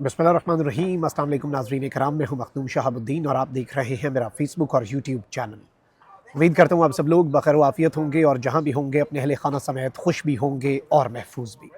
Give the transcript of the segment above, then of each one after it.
बिस्मिल्लाहिर्रहमानिर्रहीम। अस्सलाम वालेकुम नाज़रीन कराम, मैं हूं मखदूम शहाबुद्दीन और आप देख रहे हैं मेरा फेसबुक और यूट्यूब चैनल। उम्मीद करता हूं आप सब लोग बखैर व आफियत होंगे और जहां भी होंगे अपने अहले खाना समेत खुश भी होंगे और महफूज भी।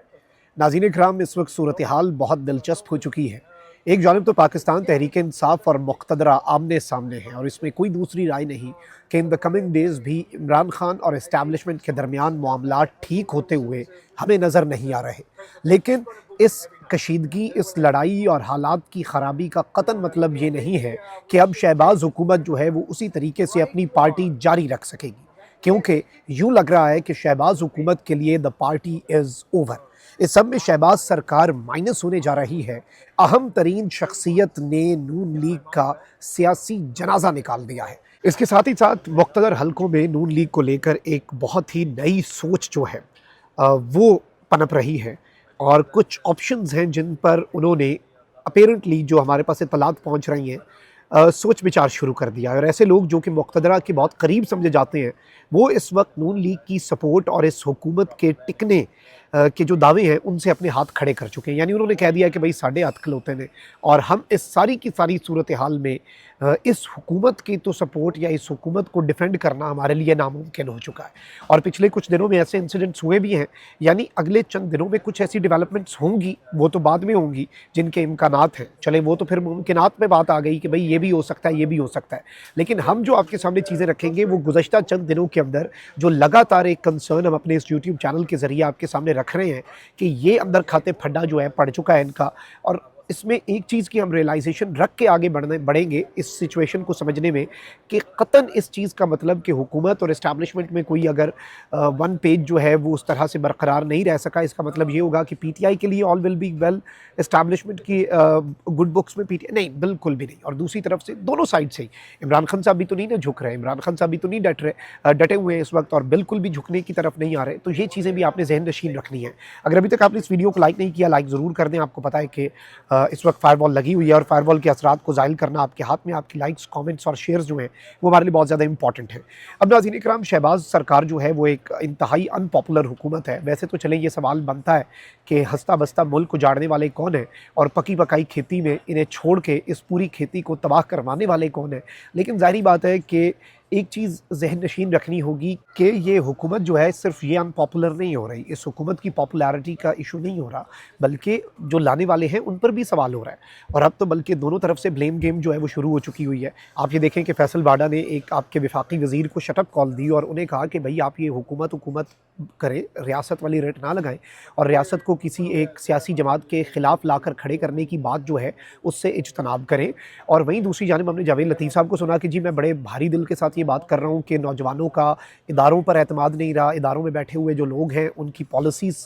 नाज़रीन कराम, इस वक्त सूरत हाल बहुत दिलचस्प हो चुकी है। एक जानिब तो पाकिस्तान तहरीक इंसाफ और मुक़्तदरा आमने सामने है और इसमें कोई दूसरी राय नहीं कि इन द कमिंग डेज़ भी इमरान खान और इस्टेब्लिशमेंट के दरमियान मामलात ठीक होते हुए हमें नज़र नहीं आ रहे। लेकिन इस कशीदगी, इस लड़ाई और हालात की ख़राबी का कतन मतलब ये नहीं है कि अब शहबाज हुकूमत जो है वो उसी तरीके से अपनी पार्टी जारी रख सकेगी, क्योंकि यूँ लग रहा है कि शहबाज हुकूमत के लिए द पार्टी इज़ ओवर। इस सब में शहबाज सरकार माइनस होने जा रही है। अहम तरीन शख्सियत ने नून लीग का सियासी जनाजा निकाल दिया है। इसके साथ ही साथ मुख्तदर हलकों में नून लीग को लेकर एक बहुत ही नई सोच जो है वो पनप रही है और कुछ ऑप्शंस हैं जिन पर उन्होंने अपेरेंटली, जो हमारे पास इत्तलात पहुंच रही हैं, सोच विचार शुरू कर दिया है। और ऐसे लोग जो कि मुक़्तदरा के बहुत करीब समझे जाते हैं, वो इस वक्त नून लीग की सपोर्ट और इस हुकूमत के टिकने के जो दावे हैं उनसे अपने हाथ खड़े कर चुके हैं। यानी उन्होंने कह दिया कि भाई साढ़े हाथ खलोते हैं और हम इस सारी की सारी सूरत हाल में इस हुकूमत की तो सपोर्ट या इस हुकूमत को डिफेंड करना हमारे लिए नामुमकिन हो चुका है। और पिछले कुछ दिनों में ऐसे इंसिडेंट्स हुए भी हैं। यानी अगले चंद दिनों में कुछ ऐसी डेवलपमेंट्स होंगी, वो तो बाद में होंगी, जिनके इम्कानात हैं। चले वो तो फिर मुमकिनात में बात आ गई कि भाई ये भी हो सकता है, ये भी हो सकता है। लेकिन हम जो आपके सामने चीज़ें रखेंगे वो गुज़श्ता चंद दिनों के अंदर जो लगातार एक कंसर्न हम अपने इस यूट्यूब चैनल के ज़रिए आपके सामने रख रहे हैं कि ये अंदर खाते फड्डा जो है पड़ चुका है इनका। और इसमें एक चीज़ की हम रियलाइजेशन रख के आगे बढ़ेंगे इस सिचुएशन को समझने में कि कतन इस चीज़ का मतलब कि हुकूमत और इस्टेब्लिशमेंट में कोई अगर वन पेज जो है वो उस तरह से बरकरार नहीं रह सका, इसका मतलब ये होगा कि पीटीआई के लिए all will be well, establishment की गुड बुक्स में पीटीआई नहीं, बिल्कुल भी नहीं। और दूसरी तरफ से दोनों साइड से ही इमरान खान साहब भी तो नहीं ना झुक रहे, इमरान खान साहब भी तो नहीं डटे हुए हैं इस वक्त और बिल्कुल भी झुकने की तरफ नहीं आ रहे। तो ये चीज़ें भी आपने जहन नशीन रखनी है। अगर अभी तक आपने इस वीडियो को लाइक नहीं किया, लाइक ज़रूर कर दें। आपको पता है कि इस वक्त फायरवॉल लगी हुई है और फायरवॉल के असरात को ज़ाहिर करना आपके हाथ में। आपकी लाइक्स, कमेंट्स और शेयर्स जो हैं वो हमारे लिए बहुत ज़्यादा इंपॉर्टेंट है। अब नाज़रीन इकराम, शहबाज सरकार जो है वो एक इंतहाई अनपॉपुलर हुकूमत है। वैसे तो चले ये सवाल बनता है कि हंसता बसता मुल्क उजाड़ने वाले कौन है और पकी पकाई खेती में इन्हें छोड़ के इस पूरी खेती को तबाह करवाने वाले कौन है। लेकिन ज़ाहिर बात है कि एक चीज़ ज़हन नशीन रखनी होगी कि ये हुकूमत जो है सिर्फ ये अनपॉपुलर नहीं हो रही, इस हुकूमत की पॉपुलैरिटी का इशू नहीं हो रहा, बल्कि जो लाने वाले हैं उन पर भी सवाल हो रहा है। और अब तो बल्कि दोनों तरफ से ब्लेम गेम जो है वो शुरू हो चुकी हुई है। आप ये देखें कि फैसल बाडा ने एक आपके वफाकी वज़ीर को शटअप कॉल दी और उन्हें कहा कि भाई आप ये हुकूमत करें, रियासत वाली रेट ना लगाएं और रियासत को किसी एक सियासी जमात के ख़िलाफ़ लाकर खड़े करने की बात जो है उससे इज्तनाब करें। और वहीं दूसरी जानिब हमने जावेद लतीफ़ साहब को सुना कि जी मैं बड़े भारी दिल के साथ ये बात कर रहा हूँ कि नौजवानों का इदारों पर एतमाद नहीं रहा, इदारों में बैठे हुए जो लोग हैं उनकी पॉलिसीज़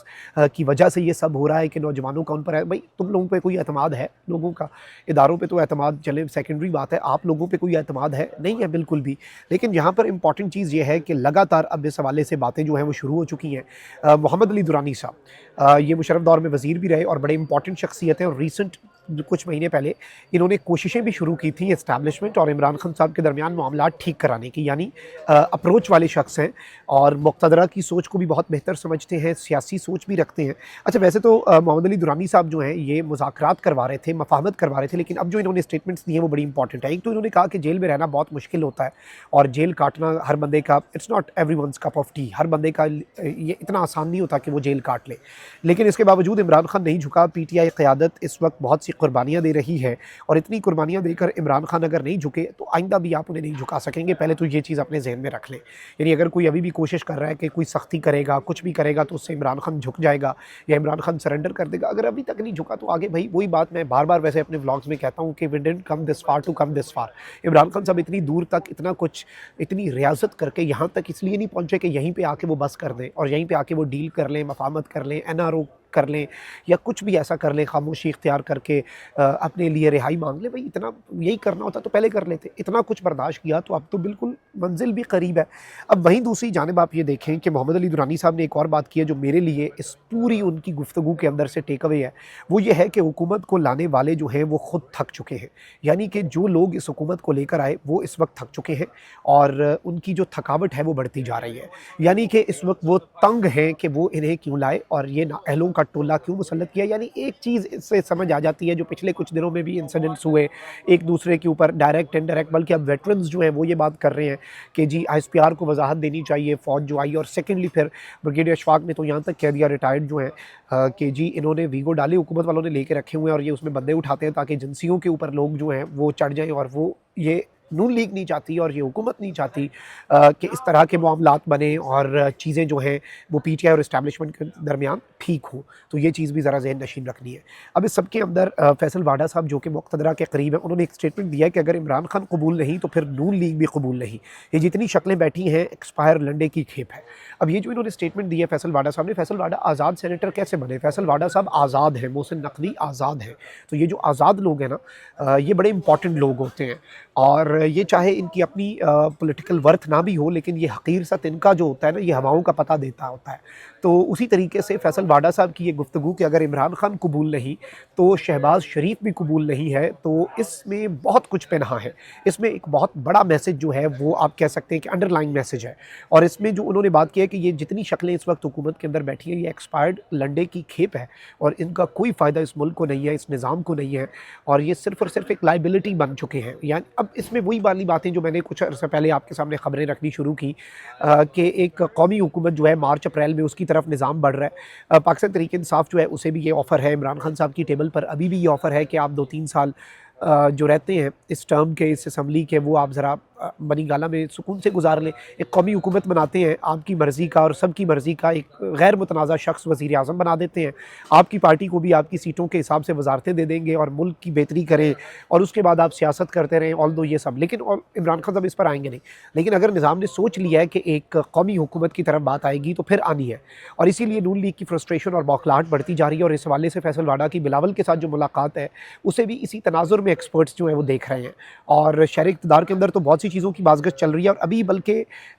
की वजह से ये सब हो रहा है कि नौजवानों का उन पर है। भाई तुम लोगों पे कोई एतमाद है? लोगों का इदारों पे तो एतमाद चले सेकेंडरी बात है, आप लोगों पे कोई एतमाद है? नहीं है बिल्कुल भी। लेकिन यहाँ पर इंपॉर्टेंट चीज़ ये है कि लगातार अब इस हवाले से बातें जो हैं वो शुरू हो चुकी हैं। मोहम्मद अली दुरानी साहब ये मुशर्रफ दौर में वज़ीर भी रहे और बड़े इंपॉर्टेंट शख्सियत हैं और रिसेंट कुछ महीने पहले इन्होंने कोशिशें भी शुरू की थी इस्टेब्लिशमेंट और इमरान खान साहब के दरमियान मामला ठीक कराने की। यानी अप्रोच वाले शख्स हैं और मुक़्तदरा की सोच को भी बहुत बेहतर समझते हैं, सियासी सोच भी रखते हैं। अच्छा, वैसे तो मोहम्मद अली दुरानी साहब जो हैं ये मुज़ाकरात करवा रहे थे, मफ़ाहमत करवा रहे थे, लेकिन अब जो इन्होंने स्टेटमेंट्स दिए हैं वो बड़ी इंपॉर्टेंट है। एक तो इन्होंने कहा कि जेल में रहना बहुत मुश्किल होता है और जेल काटना हर बंदे का, it's not everyone's cup of tea, हर बंदे का ये इतना आसान नहीं होता कि वो जेल काट ले। लेकिन इसके बावजूद इमरान खान नहीं झुका। पीटीआई क़यादत इस वक्त बहुत सी कुर्बानियाँ दे रही है और इतनी कुर्बानियाँ देकर इमरान खान अगर नहीं झुके तो आइंदा भी आप उन्हें नहीं झुका सकेंगे। पहले तो ये चीज़ अपने जहन में रख लें। यानी अगर कोई अभी भी कोशिश कर रहा है कि कोई सख्ती करेगा, कुछ भी करेगा तो उससे इमरान खान झुक जाएगा या इमरान खान सरेंडर कर देगा, अगर अभी तक नहीं झुका तो आगे भाई वही बात मैं बार बार वैसे अपने व्लॉग्स में कहता हूँ कि we didn't come this far to come this far. Imran Khan साहब इतनी दूर तक इतना कुछ, इतनी रियासत करके यहाँ तक इसलिए नहीं पहुँचे कि यहीं पर आके वो बस कर दें और यहीं पर आके वो डील कर लें, मफाहमत कर लें, NRO कर लें या कुछ भी ऐसा कर लें, खामोशी इख्तियार करके अपने लिए रिहाई मांग लें। भाई इतना यही करना होता तो पहले कर लेते। इतना कुछ बर्दाश्त किया तो अब तो बिल्कुल मंजिल भी करीब है। अब वहीं दूसरी जानिब आप ये देखें कि मोहम्मद अली दुरानी साहब ने एक और बात की है जो मेरे लिए इस पूरी उनकी गुफ्तगू के अंदर से टेक अवे है। वो ये है कि हुकूमत को लाने वाले जो हैं वो खुद थक चुके हैं। यानी कि जो लोग इस हुकूमत को लेकर आए वो इस वक्त थक चुके हैं और उनकी जो थकावट है वो बढ़ती जा रही है। यानी कि इस वक्त वो तंग हैं कि वो इन्हें क्यों लाए और ये नाअहलों का टोला क्यों मुसल्लत किया। यानी एक चीज़ इससे समझ आ जाती है, जो पिछले कुछ दिनों में भी इंसिडेंट्स हुए एक दूसरे के ऊपर डायरेक्ट इनडायरेक्ट, बल्कि अब वेटरन्स जो हैं वो ये बात कर रहे हैं कि जी ISPR को वजाहत देनी चाहिए फ़ौज जो आई। और सेकेंडली फिर ब्रिगेडियर अशफाक ने तो यहाँ तक कह दिया, रिटायर्ड जो हैं, कि जी इन्होंने वीगो डाले हुकूमत वालों ने लेके रखे हुए हैं और ये उसमें बंदे उठाते हैं ताकि एजेंसियों के ऊपर लोग जो हैं वो चढ़ जाएं। और वो ये नून लीग नहीं चाहती और ये हुकूमत नहीं चाहती कि इस तरह के मामलात बने और चीज़ें जो हैं वो PTI और इस्टेब्लिशमेंट के दरमियान ठीक हो। तो ये चीज़ भी ज़रा ज़हन नशीन रखनी है। अब इस सब के अंदर फैसल वाडा साहब जो कि मुक़्तदरा के करीब हैं, उन्होंने एक स्टेटमेंट दिया है कि अगर इमरान खान कबूल नहीं तो फिर नून लीग भी कबूल नहीं। ये जितनी शक्लें बैठी हैं एक्सपायर लंडे की खेप है। अब ये जो इन्होंने स्टेटमेंट दी है फैसल वाडा साहब ने, फैसल वाडा आज़ाद सेनेटर कैसे बने? फैसल वाडा साहब आज़ाद हैं, मोहसिन नकवी आज़ाद हैं। तो ये जो आज़ाद लोग हैं ना, ये बड़े इंपॉर्टेंट लोग होते हैं और ये चाहे इनकी अपनी पॉलिटिकल वर्थ ना भी हो, लेकिन ये हकीर सा तिनका जो होता है ना, ये हवाओं का पता देता होता है। तो उसी तरीके से फैसल वाडा साहब की ये गुफ्तगू कि अगर इमरान खान कबूल नहीं तो शहबाज शरीफ भी कबूल नहीं है, तो इसमें बहुत कुछ पनहा है। इसमें एक बहुत बड़ा मैसेज जो है वो आप कह सकते हैं कि अंडरलाइन मैसेज है। और इसमें जो उन्होंने बात की है कि ये जितनी शक्लें इस वक्त हुकूमत के अंदर बैठी हैं, ये एक्सपायर्ड लंडे की खेप है और इनका कोई फ़ायदा इस मुल्क को नहीं है, इस निज़ाम को नहीं है और ये सिर्फ़ और सिर्फ एक लाइबिलिटी बन चुके हैं। यानी अब इसमें वही वाली बातें जो मैंने कुछ अर्से पहले आपके सामने खबरें रखनी शुरू की कि एक कौमी हुकूमत जो है मार्च अप्रैल में उसकी तरफ निज़ाम बढ़ रहा है। पाकिस्तान तहरीक इंसाफ जो है उसे भी ये ऑफ़र है, इमरान खान साहब की टेबल पर अभी भी ये ऑफ़र है कि आप 2-3 साल जो रहते हैं इस टर्म के, इस असम्बली के, वो आप ज़रा बनी गाला में सुकून से गुजार लें। एक कौमी हुकूमत बनाते हैं आपकी मर्ज़ी का और सबकी मर्ज़ी का, एक गैर मुतनाज़ा शख्स वज़ीर आज़म बना देते हैं। आपकी पार्टी को भी आपकी सीटों के हिसाब से वजारतें दे देंगे और मुल्क की बेहतरी करें और उसके बाद आप सियासत करते रहें। ऑल दो ये सब, लेकिन और इमरान खान साहब इस पर आएंगे नहीं। लेकिन अगर निज़ाम ने सोच लिया है कि एक कौमी हुकूमत की तरफ बात आएगी तो फिर आनी है। और इसीलिए नून लीग की फ्रस्ट्रेशन और बौखलाहट बढ़ती जा रही है। और इस हवाले से फैसल वाडा की बिलावल के साथ जो मुलाकात है उसे भी इसी तनाजुर में एक्सपर्ट्स जो है वो देख रहे हैं। और शहर इक़्तिदार के अंदर तो बहुत सी चीज़ों की बाज़गश चल रही है और अभी बल्कि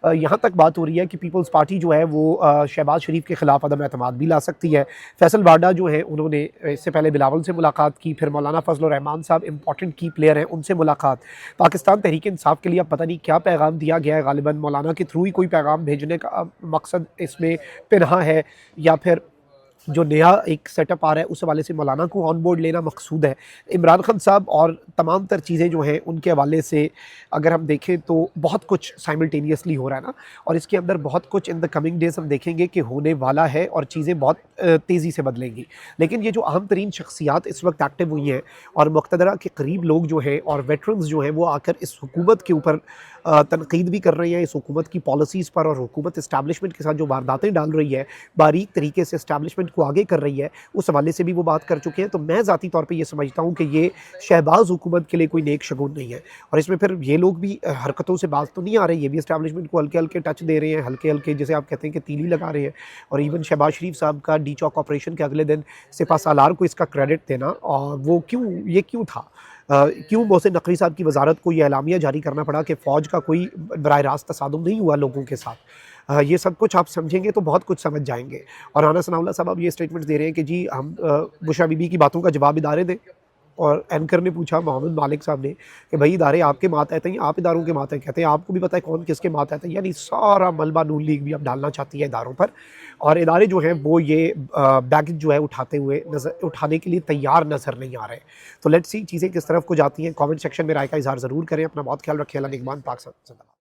यहाँ तक बात हो रही है कि पीपल्स पार्टी जो है वो शहबाज शरीफ के ख़िलाफ़ अदम एतमाद भी ला सकती है। फैसल वाडा जो है उन्होंने इससे पहले बिलावल से मुलाकात की, फिर मौलाना फजल रहमान साहब इंपॉर्टेंट की प्लेयर हैं उनसे मुलाकात। पाकिस्तान तहरीक इंसाफ के लिए अब पता नहीं क्या पैगाम दिया गया है, गालिबन मौलाना के थ्रू ही कोई पैगाम भेजने का मकसद इसमें पिन्हा है या फिर जो नया एक सेटअप आ रहा है उस हवाले से मौलाना को ऑन बोर्ड लेना मकसूद है। इमरान खान साहब और तमाम तर चीज़ें जो हैं उनके हवाले से अगर हम देखें तो बहुत कुछ साइमल्टेनियसली हो रहा है ना, और इसके अंदर बहुत कुछ इन द कमिंग डेज़ हम देखेंगे कि होने वाला है और चीज़ें बहुत तेज़ी से बदलेंगी। लेकिन ये जो अहम तरीन शख्सियात इस वक्त एक्टिव हुई हैं और मुक़्तदरा के करीब लोग जो हैं और वेटरन्स जो हैं वो आकर इस हुकूमत के ऊपर तनकीद भी कर रहे हैं, इस हुकूमत की पॉलिसीज़ पर, और हुकूमत इस्टेब्लिशमेंट के साथ जो वारदातें डाल रही है, बारीक तरीके से इस्टेब्लिशमेंट को आगे कर रही है, उस हवाले से भी वो बात कर चुके हैं। तो मैं ज़ाती तौर पे ये समझता हूँ कि ये शहबाज हुकूमत के लिए कोई नेक शगुन नहीं है। और इसमें फिर ये लोग भी हरकतों से बाज तो नहीं आ रहे, ये भी इस्टेब्लिशमेंट को हल्के-हल्के टच दे रहे हैं, हल्के-हल्के जैसे आप कहते हैं कि तीली लगा रहे हैं। और इवन शहबाज शरीफ साहब का डी चौक ऑपरेशन के अगले दिन सिपा सालार को इसका क्रेडिट देना, और वो क्यों था? क्यों मोहसिन नकवी साहब की वजारत को ये एलामिया जारी करना पड़ा कि फ़ौज का कोई बराह रास्त तसादुम नहीं हुआ लोगों के साथ? ये सब कुछ आप समझेंगे तो बहुत कुछ समझ जाएंगे। और राना सनाउल्लाह साहब अब ये स्टेटमेंट्स दे रहे हैं कि जी हम बुशरा बीबी की बातों का जवाब इदारे दें। और एंकर ने पूछा, मोहम्मद मालिक साहब ने, कि भाई इदारे आपके मातहत हैं, आप इदारों के मातहत कहते हैं, आपको भी पता है कौन किसके मातहत है। यानी सारा मलबा नून लीग भी अब डालना चाहती है इदारों पर, और इदारे जो हैं वो ये बैगेज जो है उठाने के लिए तैयार नज़र नहीं आ रहे। तो लेट्स सी चीज़ें किस तरफ को जाती हैं। कमेंट सेक्शन में राय का इज़हार ज़रूर करें। अपना बहुत ख्याल रखें। अल्लाह निगहबान। पाक।